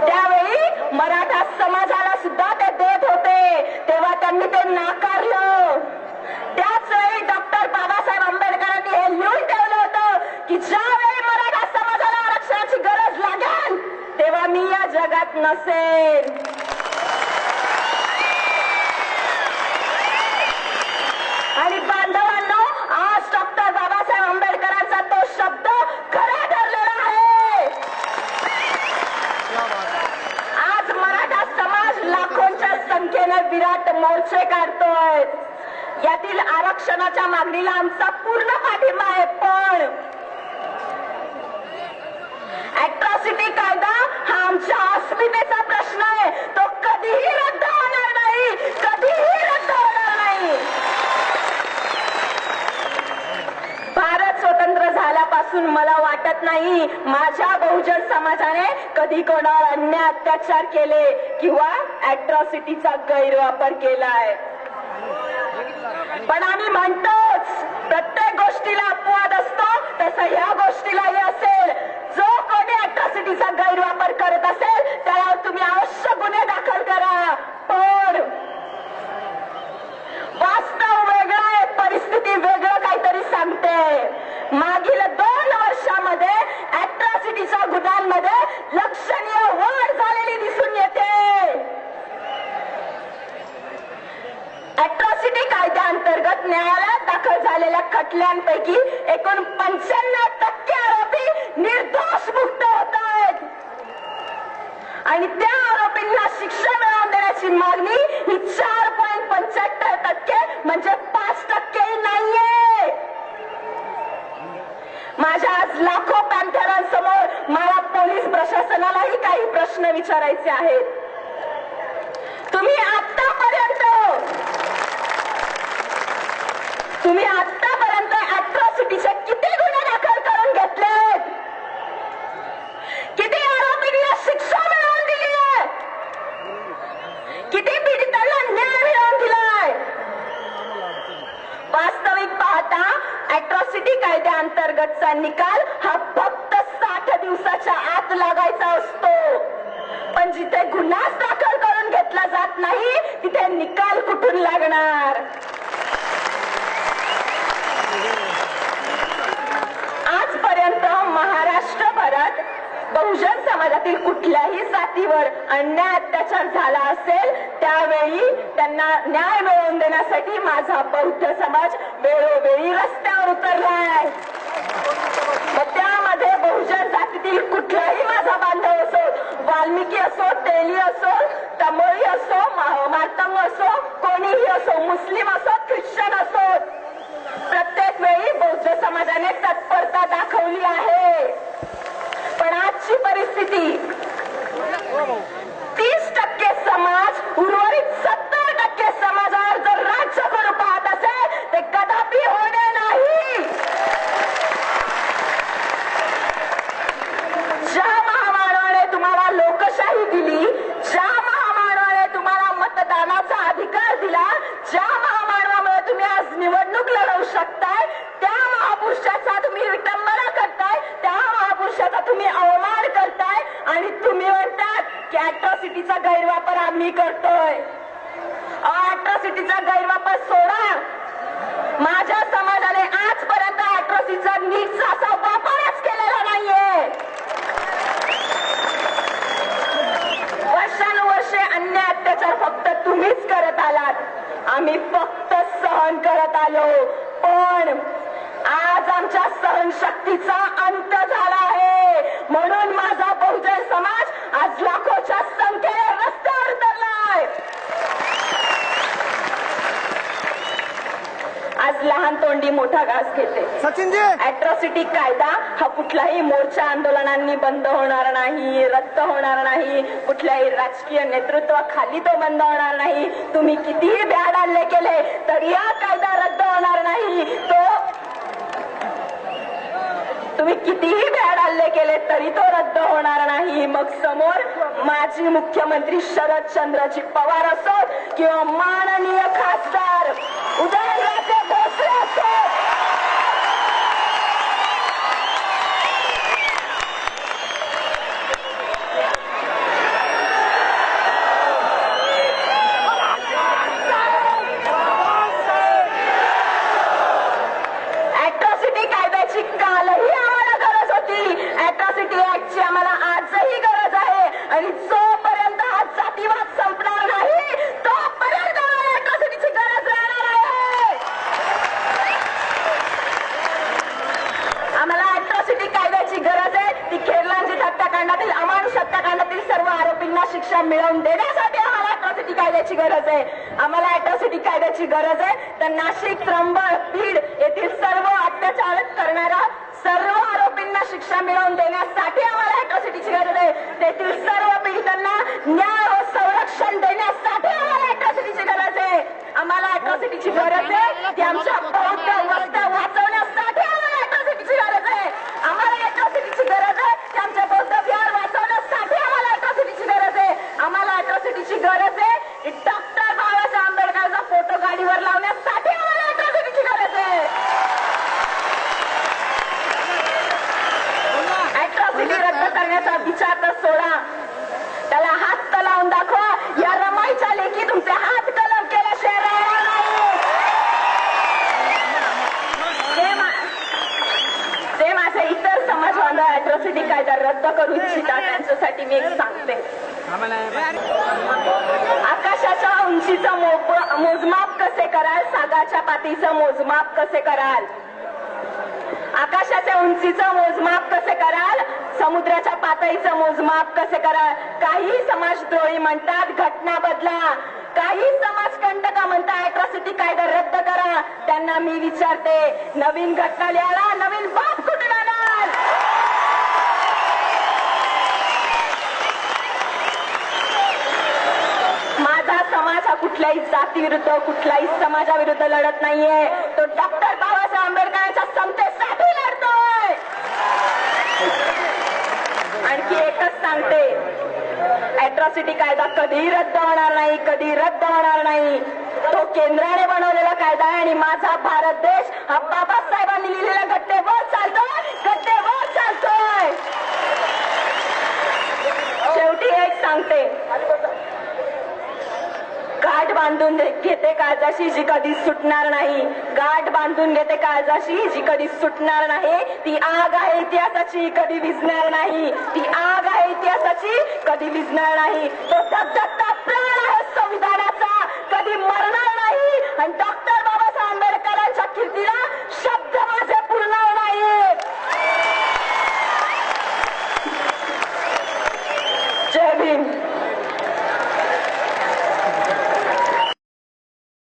त्यावेळी मराठा समाजाला सुद्धा ते देत होते, तेव्हा त्यांनी ते नाकारलं. त्याच वेळी डॉक्टर बाबासाहेब आंबेडकरांनी हे लिहून ठेवलं होतं की ज्यावेळी मराठा समाजाला आरक्षणाची गरज लागेल तेव्हा मी या जगात नसेन. आणि बांधवांनो, आज डॉक्टर बाबासाहेब आंबेडकरांचा तो शब्द खरा ठरलेला आहे. आज मराठा समाज लाखोंच्या संख्येने विराट मोर्चे काढतोय. यातील आरक्षणाच्या मागणीला आमचा पूर्ण पाठिंबा आहे, पण अॅट्रॉसिटी कायदा हा आमच्या अस्मितेचा प्रश्न आहे. तो कधीही रद्द होणार नाही, कधीही रद्द होणार नाही. भारत स्वतंत्र झाल्यापासून मला वाटत नाही माझ्या बहुजन समाजाने कधी कोणावर अन्याय अत्याचार केले किंवा अॅट्रॉसिटीचा गैरवापर केलाय. पण आम्ही म्हणतोच, प्रत्येक गोष्टीला अपवाद असतो, तसं ह्या गोष्टीलाही असेल. जो कोणी अॅट्रॉसिटीचा गैरवापर करत असेल त्यावर तुम्ही अवश्य गुन्हे दाखल करा. पण वास्तव वेगळं आहे, परिस्थिती वेगळं काहीतरी सांगते. मागील 2 वर्षामध्ये अॅट्रॉसिटीच्या गुन्ह्यांमध्ये लक्षणीय वाढ झालेली दिसून येते. अॅट्रॉसिटी कायद्याअंतर्गत न्यायालयात दाखल झालेल्या खटल्यांपैकी एकूण 95% आरोपी निर्दोष मुक्त होत आहेत. आणि त्या आरोपींना शिक्षा मिळवून देण्याची मागणी ही 4.75% म्हणजे 5% नाहीये. माझ्या आज लाखो पॅन्थरांसमोर मला पोलीस प्रशासनालाही काही प्रश्न विचारायचे आहेत. तुम्ही आतापर्यंत अॅट्रॉसिटीचे किती गुन्हे दाखल करून घेतलेत? किती आरोपींना शिक्षा मिळवून दिली आहे? किती पीडितांना न्याय मिळवून दिलाय? वास्तविक पाहता अॅट्रॉसिटी कायद्याअंतर्गतचा निकाल हा फक्त 60 दिवसाच्या आत लागायचा असतो. पण जिथे गुन्हाच दाखल करून घेतला जात नाही तिथे निकाल कुठून लागणार? आजपर्यंत महाराष्ट्रभरात बहुजन समाजातील कुठल्याही जातीवर अन्याय अत्याचार झाला असेल त्यावेळी त्यांना न्याय मिळवून देण्यासाठी माझा बौद्ध समाज वेळोवेळी रस्त्यावर उतरलाय. त्यामध्ये बहुजन जातीतील कुठलाही माझा बांधव असो, वाल्मिकी असो, तेली असो, तमिळी असो, मातंग असो, कोणीही असो, मुस्लिम असो, ख्रिश्चन असो, प्रत्येक वेळी बौद्ध समाजाने तत्परता दाखवली आहे. पण आजची परिस्थिती 30% समाज उर्वरित 70% समाजावर जर राज्य करू पाहत असेल ते कदापि होणे नाही. ज्या महामानवाने तुम्हाला लोकशाही दिली, ज्या महामानवाने तुम्हाला मतदानाचा अधिकार दिला, ज्या महामानवामुळे तुम्ही आज निवडणूक लढवू शकताय, त्या महापुरुषाचा तुम्ही विटंबना करताय, त्या महापुरुषाचा तुम्ही अवमान करताय आणि तुम्ही म्हणतात की अॅट्रॉसिटीचा गैरवापर आम्ही करतोय. अॅट्रॉसिटीचा गैरवापर सोडा. माझ्या समाजाने आजपर्यंत अॅट्रॉसिटीचा नीट असा वापरच केलेला नाहीये. वर्षानुवर्षे अन्याय अत्याचार फक्त तुम्हीच करत आलात, आम्ही फक्त सहन करत आलो. पण आज आमच्या सहनशक्तीचा अंत झाला आहे. म्हणून माझा बहुजन समाज आज लाखोच्या संख्येने रस्त्यावर उतरलाय. आज लहान तोंडी मोठा घास घेते. अॅट्रॉसिटी कायदा हा कुठलाही मोर्चा आंदोलनांनी बंद होणार नाही, रद्द होणार नाही. कुठल्याही राजकीय नेतृत्वाखाली तो बंद होणार नाही. तुम्ही कितीही भ्याड हल्ले केले तरी हा कायदा रद्द होणार नाही. तुम्ही कितीही भ्याड हल्ले केले तरी तो रद्द होणार नाही. मग समोर माजी मुख्यमंत्री शरदचंद्रजी पवार असोत किंवा माननीय खासदार उदयनराजे भोसले असोत, शिक्षा मिळवून देण्यासाठी आम्हाला अॅट्रॉसिटी कायद्याची गरज आहे. आम्हाला अॅट्रॉसिटी कायद्याची गरज आहे. तर नाशिक, त्र्यंबक, बीड येथील सर्व अत्याचार करणाऱ्या सर्व आरोपींना शिक्षा मिळवून देण्यासाठी आम्हाला अॅट्रॉसिटीची गरज आहे. तेथील सर्व पीडितांना न्याय व संरक्षण देण्यासाठी आम्हाला अॅट्रॉसिटीची गरज आहे. आम्हाला अॅट्रॉसिटीची गरज आहे की आमच्या बौद्ध वस्त्या वाचवण्यासाठी आम्हाला अॅट्रॉसिटीची गरज आहे. आम्हाला अॅट्रॉसिटीची गरज आहे की आमच्या बौद्ध विहार वाचवण्यासाठी आम्हाला अॅट्रॉसिटीची गरज आहे. आम्हाला अॅट्रॉसिटीची गरज आहे डॉक्टर बाबासाहेब आंबेडकरचा फोटो गाडीवर लावण्यासाठी आम्हाला अॅट्रॉसिटीची गरज आहे. अॅट्रॉसिटी रद्द करण्याचा विचार तर सोडा, त्याला हात तर लावून दाखवा. या रमाईच्या लेखी तुमचे हात कलम केल्याशिवाय राहणार नाही. ते माझे इतर समाज बांधव अॅट्रॉसिटी कायदा रद्द करू इच्छितात त्यांच्यासाठी मी एक सांगते. आकाशाच्या उंचीचं मोजमाप कसे कराल, सागराच्या पातळीचं मोजमाप कसे कराल, आकाशाच्या उंचीचं मोजमाप कसे कराल, समुद्राच्या पातळीचं मोजमाप कसे कराल. काही समाजद्रोही म्हणतात घटना बदला, काही समाजकंटक म्हणतात अॅट्रॉसिटी कायदा रद्द करा. त्यांना मी विचारते, नवीन घटना लिहायला नवीन बाप कुठून आणाल? माझा समाज हा कुठल्याही जातीविरुद्ध, कुठल्याही समाजाविरुद्ध लढत नाहीये. तो डॉक्टर बाबासाहेब आंबेडकरांच्या समतेसाठी लढतोय. आणखी एकच सांगते, अॅट्रॉसिटी कायदा कधीही रद्द होणार नाही, कधी रद्द होणार नाही. तो केंद्राने बनवलेला कायदा आहे आणि माझा भारत देश हा बाबासाहेबांनी लिहिलेल्या घटनेवर चालतोय, घटनेवर चालतोय. शेवटी एक सांगते, गाठ बांधून घेते काळजाशी जी कधी सुटणार नाही, गाठ बांधून घेते काळजाशी जी कधी सुटणार नाही. ती आग आहे इतिहासाची, कधी विझणार नाही. ती आग आहे इतिहासाची, कधी विझणार नाही. तो धगधगता प्राण आहे संविधानाचा, कधी मरणार नाही. आणि डॉक्टर बाबासाहेब आंबेडकरांच्या कीर्तीला शब्द माझे पुरणार नाही. जय भीम.